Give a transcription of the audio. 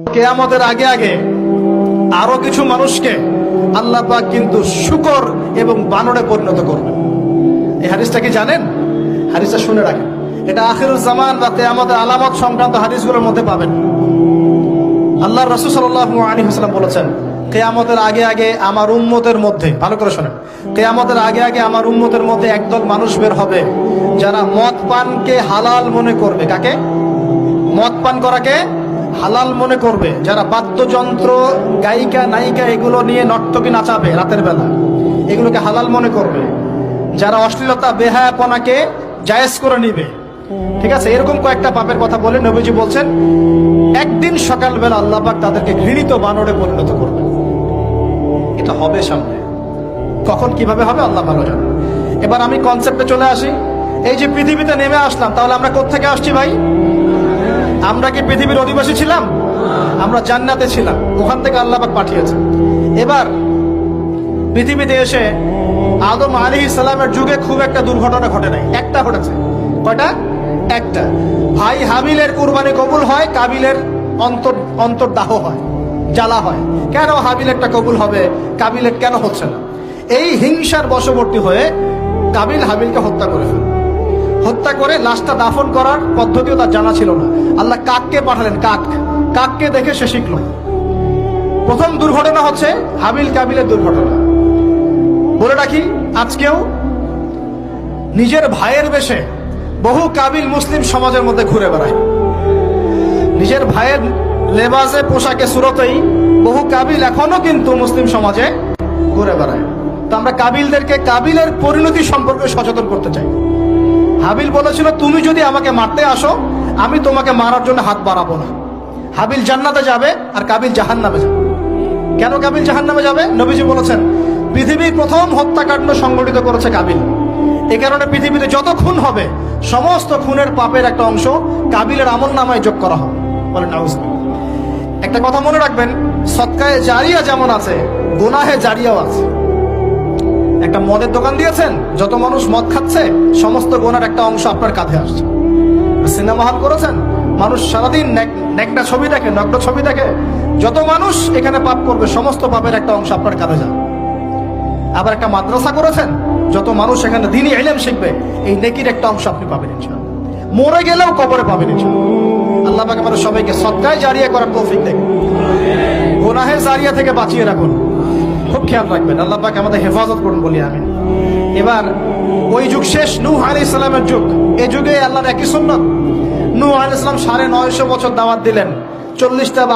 কিয়ামতের আগে আগে আরো কিছু মানুষকে আল্লাহ পাক কিন্তু শূকর এবং বানরে পরিণত করবেন। এই হাদিসটা কি জানেন? হাদিসটা শুনে রাখেন, এটা আখিরুজ জামান বা কিয়ামতের আলামত সংক্রান্ত হাদিসগুলোর মধ্যে পাবেন। আল্লাহর রাসূল সাল্লাল্লাহু আলাইহি ওয়াসাল্লাম বলেছেন, কিয়ামতের আগে আগে আমার উম্মতের মধ্যে, ভালো করে শোনেন, কিয়ামতের আগে আগে আমার উম্মতের মধ্যে একদল মানুষ বের হবে যারা মদ পানকে হালাল মনে করবে। কাকে? মদ পান করাকে হালাল মনে করবে। যারা বাদ্যযন্ত্র, গায়িকা, নায়িকা এগুলো নিয়ে নর্তকী নাচাবে রাতের বেলা, এগুলোকে হালাল মনে করবে। যারা অশ্লীলতা, বেহায়াপনাকে জায়েজ করে নিবে, ঠিক আছে, এরকম কয়েকটা পাপের কথা বলে নবীজি বলছেন একদিন সকালবেলা আল্লাহ পাক তাদেরকে ঘৃণিত বানরে পরিণত করবে। এটা হবে সামনে, কখন কিভাবে হবে আল্লাহ ভালো জানে। এবার আমি কনসেপ্টে চলে আসি। এই যে পৃথিবীতে নেমে আসলাম, তাহলে আমরা কোত্থেকে আসছি ভাই? আমরা কি পৃথিবীর অধিবাসী ছিলাম? আমরা জান্নাতে ছিলাম, ওখান থেকে আল্লাহ পাক পাঠিয়েছেন। এবার পৃথিবীতে এসে আদম আলাইহিস সালামের যুগে খুব একটা দুর্ঘটনা ঘটে নাই, একটা ঘটেছে। কয়টা? একটা। ভাই হাবিলের কুরবানি কবুল হয়, কাবিলের অন্তর্দাহ হয়, জ্বালা হয়। কেন হাবিলেরটা কবুল হবে, কাবিলের কেন হচ্ছে না? এই হিংসার বশবর্তী হয়ে কাবিল হাবিলকে হত্যা করে ফেলে। হত্যা করে লাশটা দাফন করার পদ্ধতিও তার জানা ছিল না। আল্লাহ কাককে পাঠালেন, কাককে দেখে সে শিখল। প্রথম দুর্ঘটনা হচ্ছে হাবিল কাবিলের দুর্ঘটনা। বলে রাখি, আজকেও নিজের ভাইয়ের বেশে বহু কাবিল মুসলিম সমাজের মধ্যে ঘুরে বেড়ায়। নিজের ভাইয়ের লেবাসে, পোশাকে, সুরতেই বহু কাবিল এখনো কিন্তু মুসলিম সমাজে ঘুরে বেড়ায়। তো আমরা কাবিলদেরকে কাবিলের পরিণতি সম্পর্কে সচেতন করতে চাই। হাবিল বলেছিল, তুমি যদি আমাকে মারতে আসো, আমি তোমাকে মারার জন্য হাত বাড়াবো না। হাবিল জান্নাতে যাবে আর কাবিল জাহান্নামে যাবে। কেন কাবিল জাহান্নামে যাবে? নবীজি বলেছেন, পৃথিবীর প্রথম হত্যাকাণ্ড সংগঠিত করেছে কাবিল। এই কারণে পৃথিবীতে যত খুন হবে, সমস্ত খুনের পাপের একটা অংশ কাবিলের আমল নামায় যোগ করা হবে। বলেন নাউজুবিল্লাহ। একটা কথা মনে রাখবেন, সদকায়ে জারিয়া যেমন আছে, গুনাহে জারিয়াও আছে। একটা মদের দোকান দিয়েছেন, যত মানুষ মদ খাচ্ছে, সমস্ত গুনার একটা অংশ আপনার কাঁধে আসছে। সিনেমা হল করেছেন, মানুষ সারাদিন নেকটা ছবি দেখে, নগ্ন ছবি দেখে, যত মানুষ এখানে পাপ করবে, সমস্ত পাপের একটা অংশ আপনার কাঁধে যাবে। আবার একটা মাদ্রাসা করেছেন, যত মানুষ এখানে দ্বীনি ইলম শিখবে, এই নেকির একটা অংশ আপনি পাবেন ইনশাআল্লাহ। মরে গেলেও কবরে পাবেন ইনশাআল্লাহ। আল্লাহ পাক আমাদের সবাইকে সদকায়ে জারিয়া করার তৌফিক দেন, গুনাহে জারিয়া থেকে বাঁচিয়ে রাখুন। খুব খেয়াল রাখবেন, আল্লাহ পাক আমাদের হেফাজত করুন বলি আমিন। এবার ওই যুগ শেষ, নূহ আলাইহিস সালামের যুগ। এই যুগে আল্লাহর একই সুন্নাত। নূহ আলাইহিস সালাম 950 বছর দাওয়াত দিলেন, 40টা বা